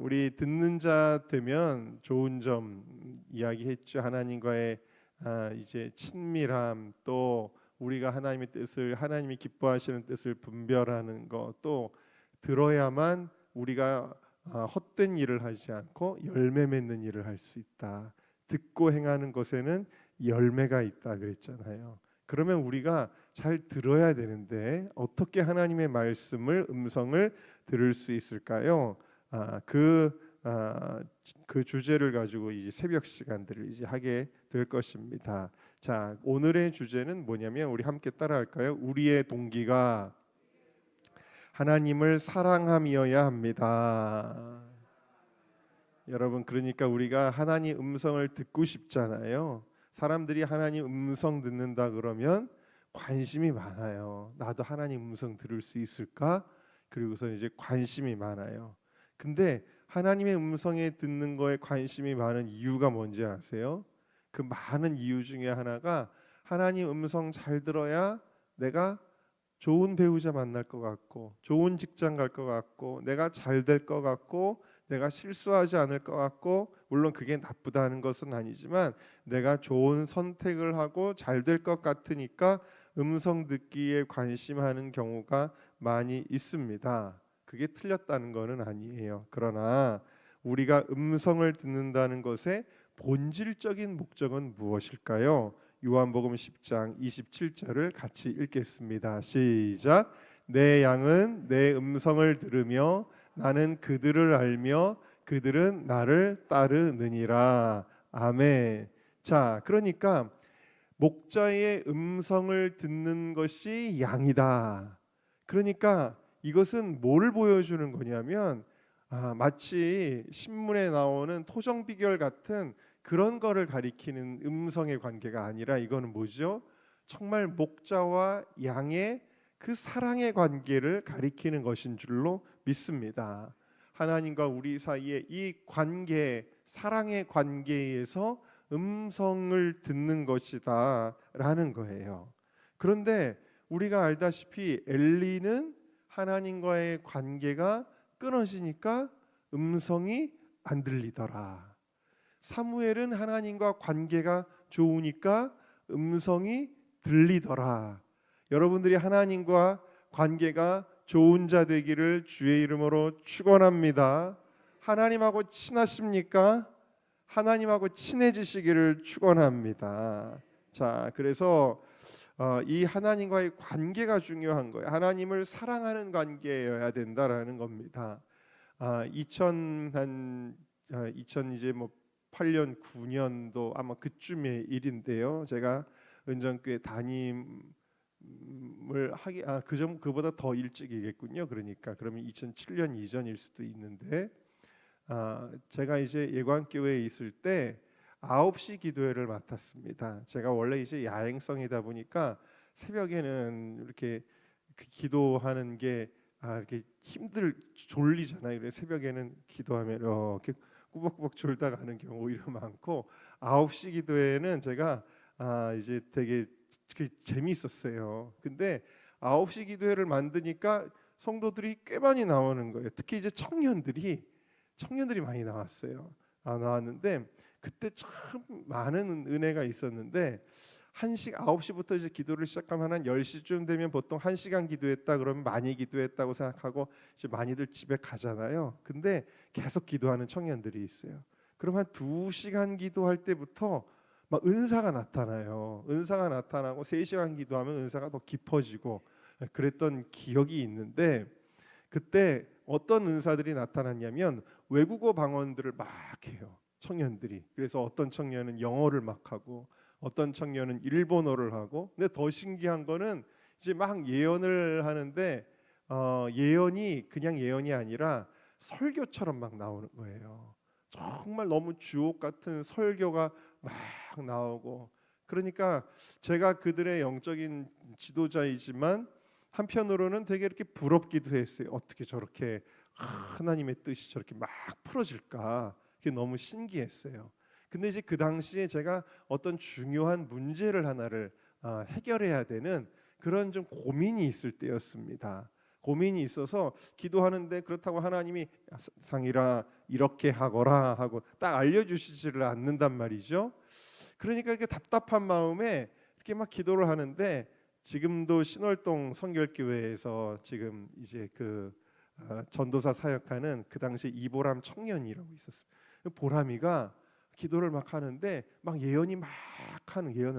우리 듣는 자 되면 좋은 점 이야기했죠. 하나님과의 이제 친밀함, 또 우리가 하나님의 뜻을, 하나님이 기뻐하시는 뜻을 분별하는 것, 또 들어야만 우리가 헛된 일을 하지 않고 열매 맺는 일을 할 수 있다. 듣고 행하는 것에는 열매가 있다 그랬잖아요. 그러면 우리가 잘 들어야 되는데 어떻게 하나님의 말씀을, 음성을 들을 수 있을까요? 그 주제를 가지고 이제 새벽 시간들을 이제 하게 될 것입니다. 자, 오늘의 주제는 뭐냐면 우리 함께 따라할까요? 우리의 동기가 하나님을 사랑함이어야 합니다. 여러분, 그러니까 우리가 하나님 음성을 듣고 싶잖아요. 사람들이 하나님 음성 듣는다 그러면 관심이 많아요. 나도 하나님 음성 들을 수 있을까? 그리고서 이제 관심이 많아요. 근데 하나님의 음성에 듣는 거에 관심이 많은 이유가 뭔지 아세요? 그 많은 이유 중에 하나가 하나님 음성 잘 들어야 내가 좋은 배우자 만날 것 같고, 좋은 직장 갈 것 같고, 내가 잘 될 것 같고, 내가 실수하지 않을 것 같고, 물론 그게 나쁘다는 것은 아니지만 내가 좋은 선택을 하고 잘 될 것 같으니까 음성 듣기에 관심하는 경우가 많이 있습니다. 그게 틀렸다는 것은 아니에요. 그러나 우리가 음성을 듣는다는 것의 본질적인 목적은 무엇일까요? 요한복음 10장 27절을 같이 읽겠습니다. 시작. 내 양은 내 음성을 들으며 나는 그들을 알며 그들은 나를 따르느니라. 아멘. 자, 그러니까 목자의 음성을 듣는 것이 양이다. 그러니까 이것은 뭘 보여주는 거냐면 마치 신문에 나오는 토정비결 같은 그런 거를 가리키는 음성의 관계가 아니라 이거는 뭐죠? 정말 목자와 양의 그 사랑의 관계를 가리키는 것인 줄로 믿습니다. 하나님과 우리 사이의 이 관계, 사랑의 관계에서 음성을 듣는 것이다 라는 거예요. 그런데 우리가 알다시피 엘리는 하나님과의 관계가 끊어지니까 음성이 안 들리더라. 사무엘은 하나님과 관계가 좋으니까 음성이 들리더라. 여러분들이 하나님과 관계가 좋은 자 되기를 주의 이름으로 축원합니다. 하나님하고 친하십니까? 하나님하고 친해지시기를 축원합니다. 자, 그래서 이 하나님과의 관계가 중요한 거예요. 하나님을 사랑하는 관계여야 된다라는 겁니다. 2000 이제 8년 9년도 아마 그쯤의 일인데요. 제가 은정교회 담임을 하기 그보다 더 일찍이겠군요. 그러면 2007년 이전일 수도 있는데 제가 이제 예관교회에 있을 때 9시 기도회를 맡았습니다. 제가 원래 이제 야행성이다 보니까 새벽에는 이렇게 기도하는 게 이렇게 졸리잖아요. 그래서 새벽에는 기도하면 이렇게 꾸벅꾸벅 졸다 가는 경우 오히려 많고 9시 기도회는 제가 이제 되게 재미있었어요. 근데 9시 기도회를 만드니까 성도들이 꽤 많이 나오는 거예요. 특히 이제 청년들이 많이 나왔어요. 나왔는데 그때 참 많은 은혜가 있었는데 9시부터 이제 기도를 시작하면 한 10시쯤 되면 보통 1시간 기도했다 그러면 많이 기도했다고 생각하고 이제 많이들 집에 가잖아요. 근데 계속 기도하는 청년들이 있어요. 그럼 한 2시간 기도할 때부터 막 은사가 나타나요. 은사가 나타나고 3시간 기도하면 은사가 더 깊어지고 그랬던 기억이 있는데 그때 어떤 은사들이 나타났냐면 외국어 방언들을 막 해요. 청년들이. 그래서 어떤 청년은 영어를 막 하고 어떤 청년은 일본어를 하고 근데 더 신기한 거는 이제 막 예언을 하는데 예언이 그냥 예언이 아니라 설교처럼 막 나오는 거예요. 정말 너무 주옥 같은 설교가 막 나오고 그러니까 제가 그들의 영적인 지도자이지만 한편으로는 되게 이렇게 부럽기도 했어요. 어떻게 저렇게 하나님의 뜻이 저렇게 막 풀어질까? 그게 너무 신기했어요. 근데 이제 그 당시에 제가 어떤 중요한 문제를 하나를 해결해야 되는 그런 좀 고민이 있을 때였습니다. 고민이 있어서 기도하는데 그렇다고 하나님이 상이라 이렇게 하거라 하고 딱 알려주시지를 않는단 말이죠. 그러니까 이게 답답한 마음에 이렇게 막 기도를 하는데, 지금도 신월동 성결교회에서 지금 이제 전도사 사역하는 그 당시 이보람 청년이라고 있었어요. 보람이가 기도를 막 하는데 막 예언을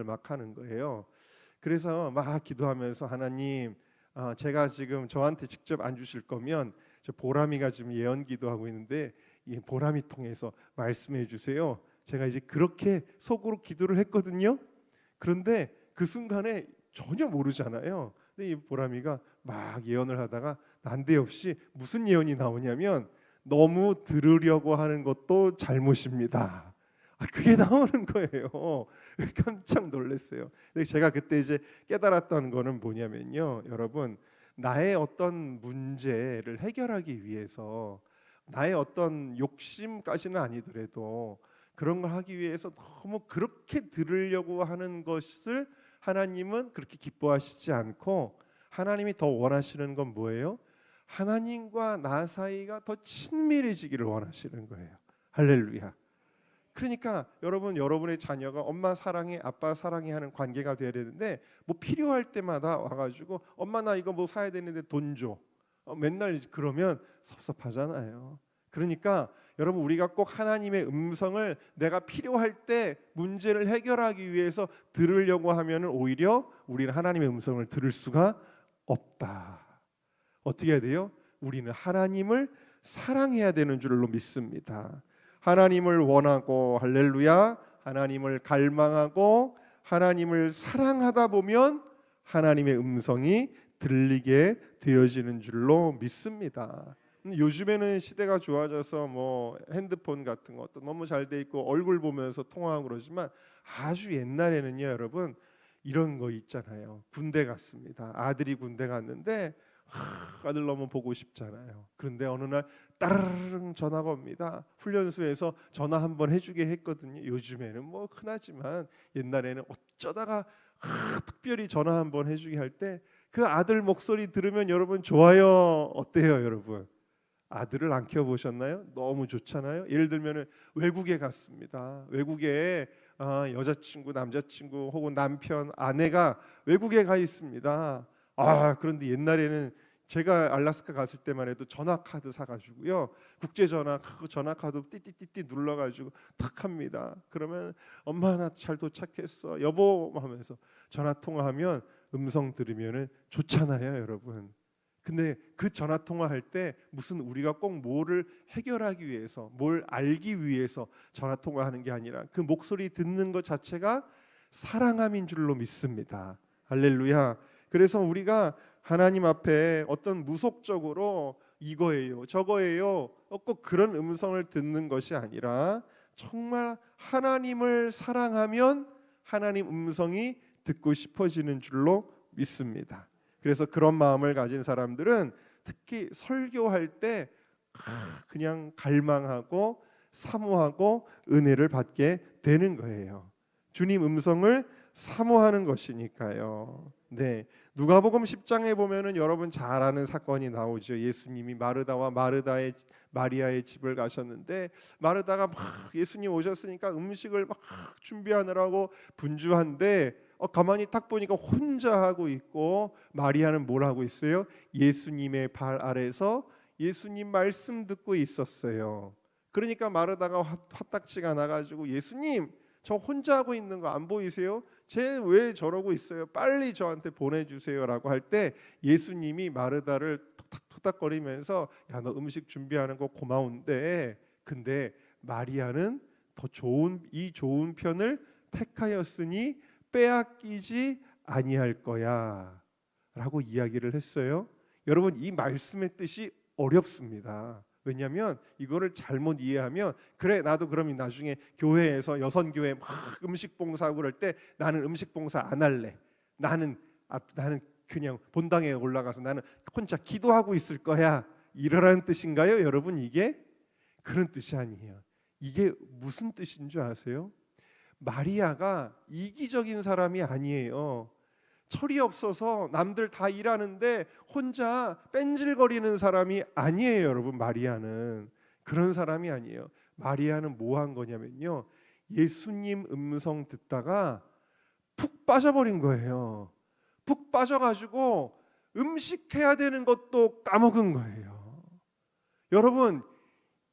막 하는 거예요. 그래서 막 기도하면서 하나님, 제가 지금 저한테 직접 안 주실 거면 저 보람이가 지금 예언 기도하고 있는데 이 보람이 통해서 말씀해 주세요. 제가 이제 그렇게 속으로 기도를 했거든요. 그런데 그 순간에 전혀 모르잖아요. 근데 이 보람이가 막 예언을 하다가 난데없이 무슨 예언이 나오냐면 너무 들으려고 하는 것도 잘못입니다. 그게 나오는 거예요. 깜짝 놀랐어요. 제가 그때 이제 깨달았던 거는 뭐냐면요, 여러분, 나의 어떤 문제를 해결하기 위해서 나의 어떤 욕심까지는 아니더라도 그런 걸 하기 위해서 너무 그렇게 들으려고 하는 것을 하나님은 그렇게 기뻐하시지 않고, 하나님이 더 원하시는 건 뭐예요? 하나님과 나 사이가 더 친밀해지기를 원하시는 거예요. 할렐루야. 그러니까 여러분의 자녀가 엄마 사랑해, 아빠 사랑해 하는 관계가 돼야 되는데, 뭐 필요할 때마다 와가지고 엄마 나 이거 뭐 사야 되는데 돈 줘. 맨날 그러면 섭섭하잖아요. 그러니까 여러분, 우리가 꼭 하나님의 음성을 내가 필요할 때 문제를 해결하기 위해서 들으려고 하면 오히려 우리는 하나님의 음성을 들을 수가 없다. 어떻게 해야 돼요? 우리는 하나님을 사랑해야 되는 줄로 믿습니다. 하나님을 원하고, 할렐루야, 하나님을 갈망하고 하나님을 사랑하다 보면 하나님의 음성이 들리게 되어지는 줄로 믿습니다. 요즘에는 시대가 좋아져서 뭐 핸드폰 같은 것도 너무 잘 돼 있고 얼굴 보면서 통화하고 그러지만, 아주 옛날에는요, 여러분, 이런 거 있잖아요. 군대 갔습니다. 아들이 군대 갔는데 아들 너무 보고 싶잖아요. 그런데 어느 날 따르릉 전화가 옵니다. 훈련소에서 전화 한번 해주게 했거든요. 요즘에는 뭐 흔하지만 옛날에는 어쩌다가 특별히 전화 한번 해주게 할 때 그 아들 목소리 들으면 여러분 좋아요. 어때요, 여러분? 아들을 안 키워보셨나요? 너무 좋잖아요. 예를 들면 외국에 갔습니다. 외국에 여자친구, 남자친구 혹은 남편, 아내가 외국에 가 있습니다. 그런데 옛날에는 제가 알래스카 갔을 때만 해도 전화 카드 사가지고요, 국제전화 전화 카드 띠띠띠띠 눌러가지고 탁 합니다. 그러면 엄마 나 잘 도착했어 여보 하면서 전화 통화하면 음성 들으면은 좋잖아요, 여러분. 근데 그 전화 통화할 때 무슨 우리가 꼭 뭐를 해결하기 위해서, 뭘 알기 위해서 전화 통화하는 게 아니라 그 목소리 듣는 것 자체가 사랑함인 줄로 믿습니다. 할렐루야. 그래서 우리가 하나님 앞에 어떤 무속적으로 이거예요, 저거예요, 꼭 그런 음성을 듣는 것이 아니라 정말 하나님을 사랑하면 하나님 음성이 듣고 싶어지는 줄로 믿습니다. 그래서 그런 마음을 가진 사람들은 특히 설교할 때 그냥 갈망하고 사모하고 은혜를 받게 되는 거예요. 주님 음성을 사모하는 것이니까요. 네, 누가복음 10장에 보면은 여러분 잘 아는 사건이 나오죠. 예수님이 마르다와 마리아의 집을 가셨는데, 마르다가 막 예수님 오셨으니까 음식을 막 준비하느라고 분주한데 가만히 딱 보니까 혼자 하고 있고, 마리아는 뭘 하고 있어요? 예수님의 발 아래서 예수님 말씀 듣고 있었어요. 그러니까 마르다가 화딱지가 나가지고 예수님 저 혼자 하고 있는 거 안 보이세요? 쟤 왜 저러고 있어요? 빨리 저한테 보내주세요라고 할 때 예수님이 마르다를 톡탁톡탁거리면서 야, 너 음식 준비하는 거 고마운데 근데 마리아는 더 좋은 편을 택하였으니 빼앗기지 아니할 거야 라고 이야기를 했어요. 여러분, 이 말씀의 뜻이 어렵습니다. 왜냐하면 이거를 잘못 이해하면, 그래 나도 그러면 나중에 교회에서 여선교회 막 음식 봉사하고 그럴 때 나는 음식 봉사 안 할래, 나는 그냥 본당에 올라가서 나는 혼자 기도하고 있을 거야, 이러라는 뜻인가요? 여러분, 이게 그런 뜻이 아니에요. 이게 무슨 뜻인 줄 아세요? 마리아가 이기적인 사람이 아니에요. 철이 없어서 남들 다 일하는데 혼자 뺀질거리는 사람이 아니에요, 여러분. 마리아는 그런 사람이 아니에요. 마리아는 뭐 한 거냐면요, 예수님 음성 듣다가 푹 빠져버린 거예요. 푹 빠져가지고 음식 해야 되는 것도 까먹은 거예요. 여러분,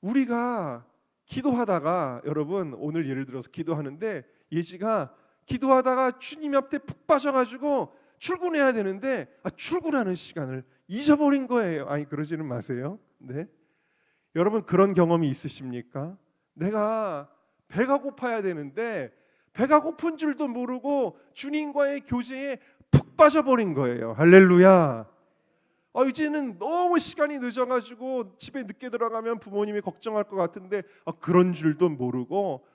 우리가 기도하다가, 여러분 오늘 예를 들어서 기도하는데 예지가 기도하다가 주님 앞에 푹 빠져가지고 출근해야 되는데 출근하는 시간을 잊어버린 거예요. 아니, 그러지는 마세요. 네, 여러분 그런 경험이 있으십니까? 내가 배가 고파야 되는데 배가 고픈 줄도 모르고 주님과의 교제에 푹 빠져버린 거예요. 할렐루야. 이제는 너무 시간이 늦어가지고 집에 늦게 들어가면 부모님이 걱정할 것 같은데 그런 줄도 모르고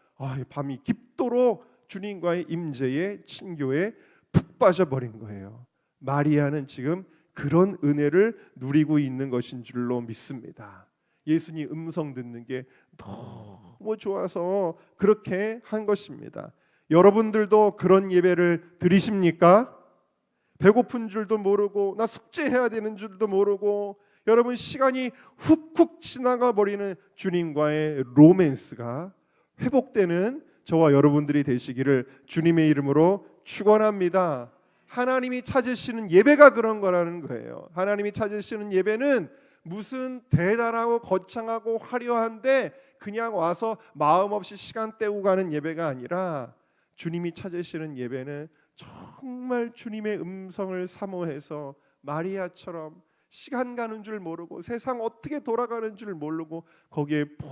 밤이 깊도록 주님과의 임재에, 친교에 푹 빠져버린 거예요. 마리아는 지금 그런 은혜를 누리고 있는 것인 줄로 믿습니다. 예수님 음성 듣는 게 너무 좋아서 그렇게 한 것입니다. 여러분들도 그런 예배를 드리십니까? 배고픈 줄도 모르고 나 숙제해야 되는 줄도 모르고 여러분 시간이 훅훅 지나가 버리는 주님과의 로맨스가 회복되는 저와 여러분들이 되시기를 주님의 이름으로 축원합니다. 하나님이 찾으시는 예배가 그런 거라는 거예요. 하나님이 찾으시는 예배는 무슨 대단하고 거창하고 화려한데 그냥 와서 마음 없이 시간 때우고 가는 예배가 아니라, 주님이 찾으시는 예배는 정말 주님의 음성을 사모해서 마리아처럼 시간 가는 줄 모르고 세상 어떻게 돌아가는 줄 모르고 거기에 푹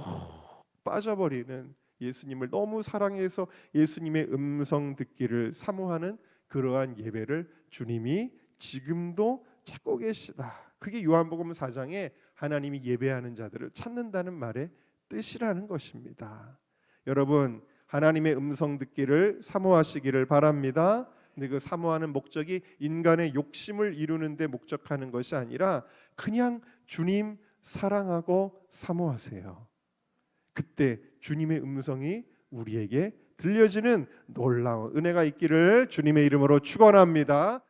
빠져버리는, 예수님을 너무 사랑해서 예수님의 음성 듣기를 사모하는 그러한 예배를 주님이 지금도 찾고 계시다. 그게 요한복음 4장에 하나님이 예배하는 자들을 찾는다는 말의 뜻이라는 것입니다. 여러분, 하나님의 음성 듣기를 사모하시기를 바랍니다. 근데 그 사모하는 목적이 인간의 욕심을 이루는 데 목적하는 것이 아니라 그냥 주님 사랑하고 사모하세요. 그때 주님의 음성이 우리에게 들려지는 놀라운 은혜가 있기를 주님의 이름으로 축원합니다.